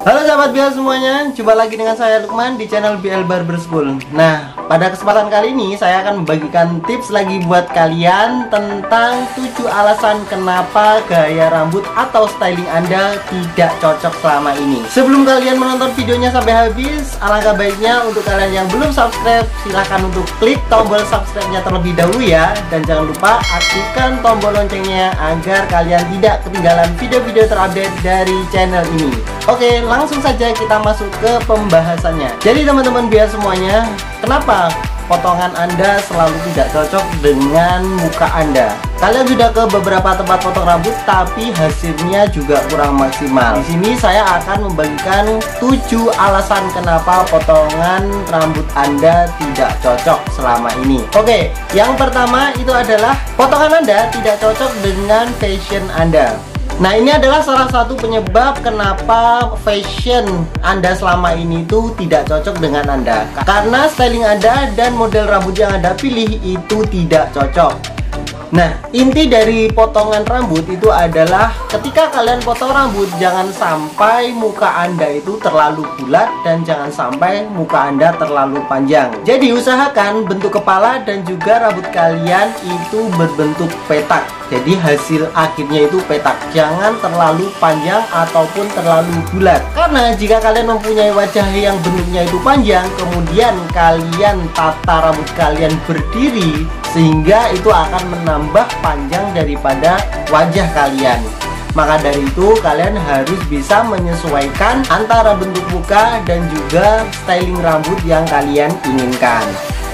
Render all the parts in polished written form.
Halo sahabat BL semuanya, jumpa lagi dengan saya Lukman di channel BL Barber School. Nah, pada kesempatan kali ini saya akan membagikan tips lagi buat kalian tentang 7 alasan kenapa gaya rambut atau styling Anda tidak cocok selama ini. Sebelum kalian menonton videonya sampai habis, alangkah baiknya untuk kalian yang belum subscribe, silahkan untuk klik tombol subscribe-nya terlebih dahulu ya. Dan jangan lupa aktifkan tombol loncengnya agar kalian tidak ketinggalan video-video terupdate dari channel ini. Oke, langsung saja kita masuk ke pembahasannya. Jadi teman-teman biar semuanya, kenapa potongan Anda selalu tidak cocok dengan muka Anda? Kalian sudah ke beberapa tempat potong rambut tapi hasilnya juga kurang maksimal. Di sini saya akan membagikan 7 alasan kenapa potongan rambut Anda tidak cocok selama ini. Oke, yang pertama itu adalah potongan Anda tidak cocok dengan fashion Anda. Nah, ini adalah salah satu penyebab kenapa fashion Anda selama ini tuh tidak cocok dengan Anda. Karena styling Anda dan model rambut yang Anda pilih itu tidak cocok. Nah, inti dari potongan rambut itu adalah ketika kalian potong rambut, jangan sampai muka Anda itu terlalu bulat dan jangan sampai muka Anda terlalu panjang. Jadi usahakan bentuk kepala dan juga rambut kalian itu berbentuk petak. Jadi hasil akhirnya itu petak, jangan terlalu panjang ataupun terlalu bulat. Karena jika kalian mempunyai wajah yang bentuknya itu panjang, kemudian kalian tata rambut kalian berdiri, sehingga itu akan menambah panjang daripada wajah kalian. Maka dari itu kalian harus bisa menyesuaikan antara bentuk muka dan juga styling rambut yang kalian inginkan.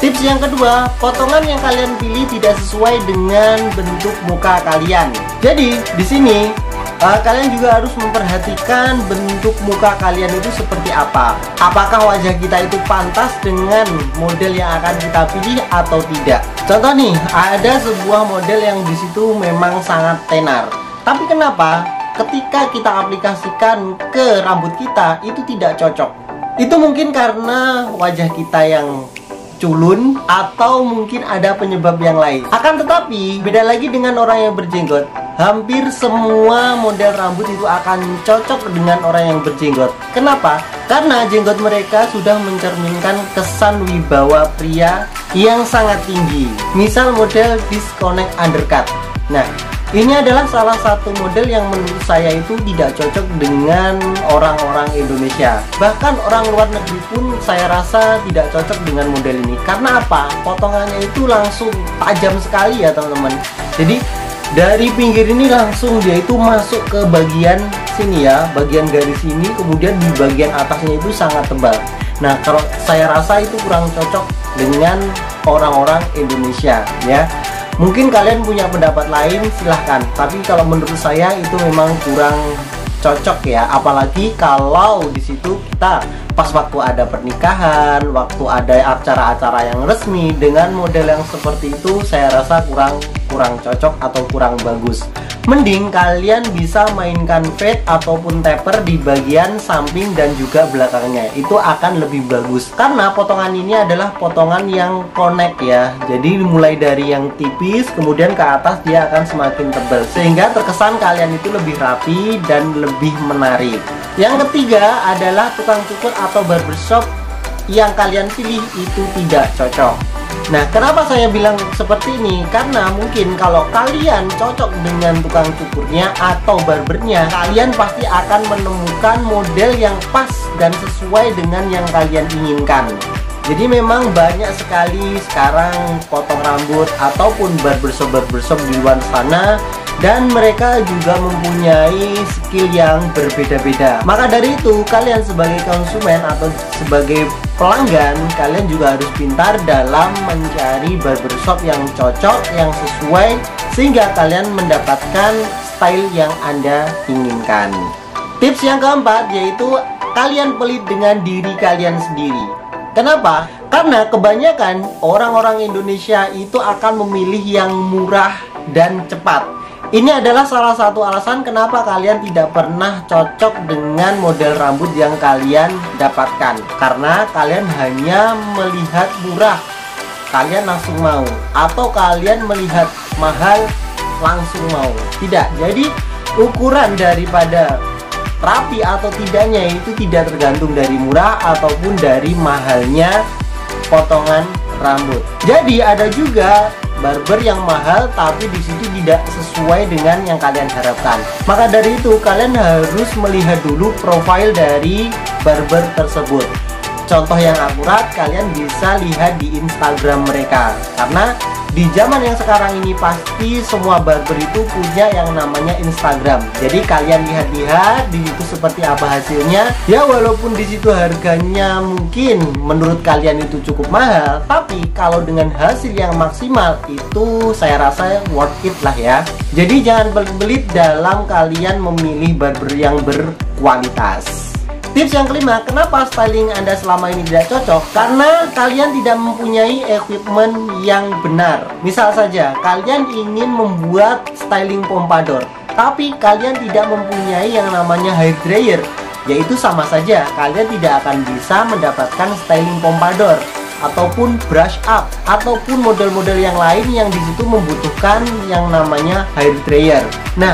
Tips yang kedua, potongan yang kalian pilih tidak sesuai dengan bentuk muka kalian. Jadi di sini kalian juga harus memperhatikan bentuk muka kalian itu seperti apa. Apakah wajah kita itu pantas dengan model yang akan kita pilih atau tidak? Contoh nih, ada sebuah model yang di situ memang sangat tenar. Tapi kenapa ketika kita aplikasikan ke rambut kita itu tidak cocok? Itu mungkin karena wajah kita yang culun atau mungkin ada penyebab yang lain. Akan tetapi beda lagi dengan orang yang berjenggot. Hampir semua model rambut itu akan cocok dengan orang yang berjenggot. Kenapa? Karena jenggot mereka sudah mencerminkan kesan wibawa pria yang sangat tinggi. Misal model disconnect undercut. Nah, ini adalah salah satu model yang menurut saya itu tidak cocok dengan orang-orang Indonesia. Bahkan orang luar negeri pun saya rasa tidak cocok dengan model ini. Karena apa? Potongannya itu langsung tajam sekali ya teman-teman. Jadi dari pinggir ini langsung dia itu masuk ke bagian sini ya, bagian garis ini, kemudian di bagian atasnya itu sangat tebal. Nah, kalau saya rasa itu kurang cocok dengan orang-orang Indonesia ya. Mungkin kalian punya pendapat lain, silahkan. Tapi kalau menurut saya itu memang kurang cocok ya. Apalagi kalau di situ kita pas waktu ada pernikahan, waktu ada acara-acara yang resmi dengan model yang seperti itu, saya rasa kurang cocok atau kurang bagus. Mending kalian bisa mainkan fade ataupun taper di bagian samping dan juga belakangnya. Itu akan lebih bagus. Karena potongan ini adalah potongan yang connect ya. Jadi mulai dari yang tipis kemudian ke atas dia akan semakin tebal. Sehingga terkesan kalian itu lebih rapi dan lebih menarik. Yang ketiga adalah tukang cukur atau barbershop yang kalian pilih itu tidak cocok. Nah, kenapa saya bilang seperti ini? Karena mungkin kalau kalian cocok dengan tukang cukurnya atau barbernya, kalian pasti akan menemukan model yang pas dan sesuai dengan yang kalian inginkan. Jadi memang banyak sekali sekarang potong rambut ataupun barbershop di luar sana, dan mereka juga mempunyai skill yang berbeda-beda. Maka dari itu kalian sebagai konsumen atau sebagai pelanggan, kalian juga harus pintar dalam mencari barbershop yang cocok, yang sesuai, sehingga kalian mendapatkan style yang Anda inginkan. Tips yang keempat yaitu kalian pelit dengan diri kalian sendiri. Kenapa? Karena kebanyakan orang-orang Indonesia itu akan memilih yang murah dan cepat. Ini adalah salah satu alasan kenapa kalian tidak pernah cocok dengan model rambut yang kalian dapatkan. Karena kalian hanya melihat murah, kalian langsung mau. Atau kalian melihat mahal, langsung mau. Tidak, jadi ukuran daripada rapi atau tidaknya itu tidak tergantung dari murah ataupun dari mahalnya potongan rambut. Jadi ada juga barber yang mahal tapi di situ tidak sesuai dengan yang kalian harapkan. Maka dari itu kalian harus melihat dulu profil dari barber tersebut. Contoh yang akurat kalian bisa lihat di Instagram mereka, karena di zaman yang sekarang ini pasti semua barber itu punya yang namanya Instagram. Jadi kalian lihat-lihat di situ seperti apa hasilnya. Ya walaupun di situ harganya mungkin menurut kalian itu cukup mahal, tapi kalau dengan hasil yang maksimal itu saya rasa worth it lah ya. Jadi jangan belit-belit dalam kalian memilih barber yang berkualitas. Tips yang kelima, kenapa styling Anda selama ini tidak cocok? Karena kalian tidak mempunyai equipment yang benar. Misal saja, kalian ingin membuat styling pompadour, tapi kalian tidak mempunyai yang namanya hair dryer. Yaitu sama saja, kalian tidak akan bisa mendapatkan styling pompadour ataupun brush up ataupun model-model yang lain yang disitu membutuhkan yang namanya hair dryer. Nah,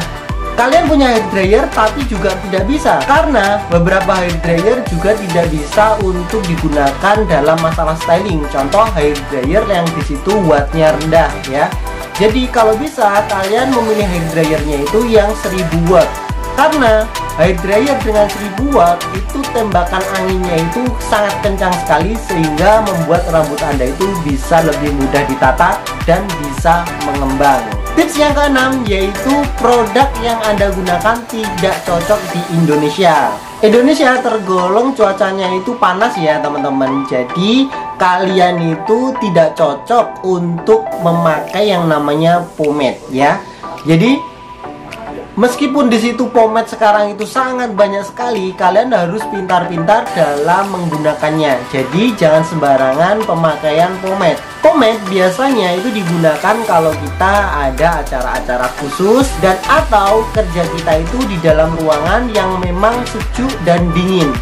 kalian punya hair dryer tapi juga tidak bisa, karena beberapa hair dryer juga tidak bisa untuk digunakan dalam masalah styling. Contoh hair dryer yang disitu wattnya rendah ya. Jadi kalau bisa kalian memilih hair dryernya itu yang 1000 watt, karena hair dryer dengan 1000 watt itu tembakan anginnya itu sangat kencang sekali sehingga membuat rambut Anda itu bisa lebih mudah ditata dan bisa mengembang. Tips yang keenam yaitu produk yang Anda gunakan tidak cocok di Indonesia. Indonesia tergolong cuacanya itu panas ya teman-teman. Jadi kalian itu tidak cocok untuk memakai yang namanya pomade ya. Jadi meskipun di situ pomade sekarang itu sangat banyak sekali, kalian harus pintar-pintar dalam menggunakannya. Jadi jangan sembarangan pemakaian pomade. Pomade biasanya itu digunakan kalau kita ada acara-acara khusus dan atau kerja kita itu di dalam ruangan yang memang sejuk dan dingin.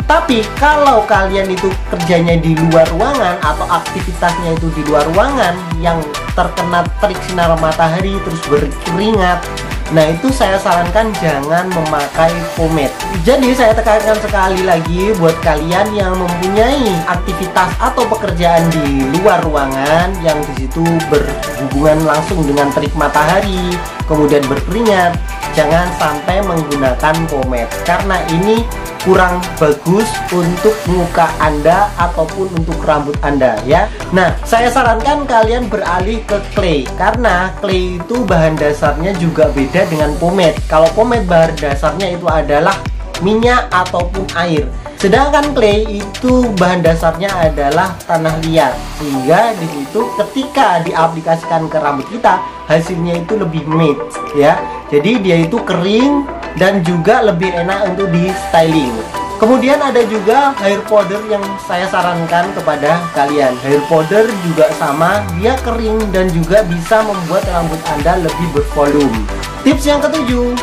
Tapi kalau kalian itu kerjanya di luar ruangan atau aktivitasnya itu di luar ruangan yang terkena terik sinar matahari terus berkeringat, nah itu saya sarankan jangan memakai pomade. Jadi saya tekankan sekali lagi buat kalian yang mempunyai aktivitas atau pekerjaan di luar ruangan yang disitu berhubungan langsung dengan terik matahari kemudian berkeringat, jangan sampai menggunakan pomade karena ini kurang bagus untuk muka Anda ataupun untuk rambut Anda ya. Nah, saya sarankan kalian beralih ke clay, karena clay itu bahan dasarnya juga beda dengan pomade. Kalau pomade bahan dasarnya itu adalah minyak ataupun air, sedangkan clay itu bahan dasarnya adalah tanah liat, sehingga di situ ketika diaplikasikan ke rambut kita hasilnya itu lebih matte ya. Jadi dia itu kering dan juga lebih enak untuk di styling. Kemudian ada juga hair powder yang saya sarankan kepada kalian. Hair powder juga sama, dia kering dan juga bisa membuat rambut Anda lebih bervolume. Tips yang ketujuh,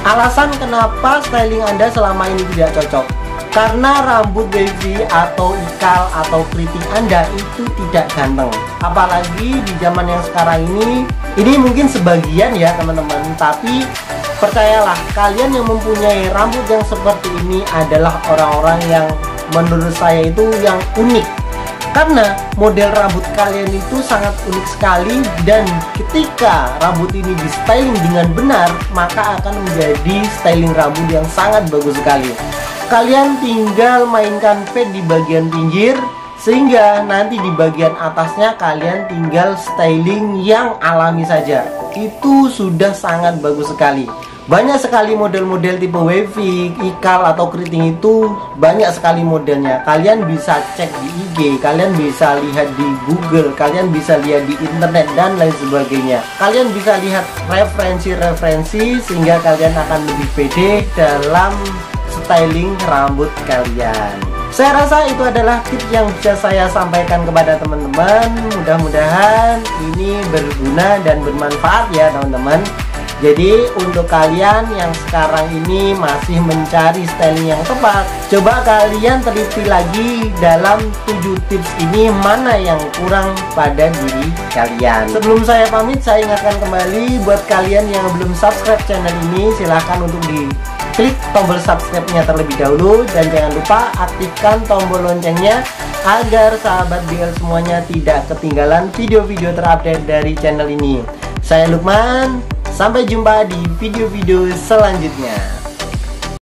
alasan kenapa styling Anda selama ini tidak cocok. Karena rambut wavy atau ikal atau keriting Anda itu tidak ganteng. Apalagi di zaman yang sekarang ini mungkin sebagian ya teman-teman, tapi percayalah, kalian yang mempunyai rambut yang seperti ini adalah orang-orang yang menurut saya itu yang unik. Karena model rambut kalian itu sangat unik sekali, dan ketika rambut ini di styling dengan benar, maka akan menjadi styling rambut yang sangat bagus sekali. Kalian tinggal mainkan fade di bagian pinggir, sehingga nanti di bagian atasnya kalian tinggal styling yang alami saja. Itu sudah sangat bagus sekali. Banyak sekali model-model tipe wavy, ikal atau keriting itu banyak sekali modelnya. Kalian bisa cek di IG, kalian bisa lihat di Google, kalian bisa lihat di internet dan lain sebagainya. Kalian bisa lihat referensi-referensi sehingga kalian akan lebih pede dalam styling rambut kalian. Saya rasa itu adalah tips yang bisa saya sampaikan kepada teman-teman. Mudah-mudahan ini berguna dan bermanfaat ya teman-teman. Jadi untuk kalian yang sekarang ini masih mencari styling yang tepat, coba kalian teliti lagi dalam 7 tips ini mana yang kurang pada diri kalian. Sebelum saya pamit, saya ingatkan kembali buat kalian yang belum subscribe channel ini, silahkan untuk di klik tombol subscribe-nya terlebih dahulu. Dan jangan lupa aktifkan tombol loncengnya agar sahabat BL semuanya tidak ketinggalan video-video terupdate dari channel ini. Saya Lukman, sampai jumpa di video-video selanjutnya.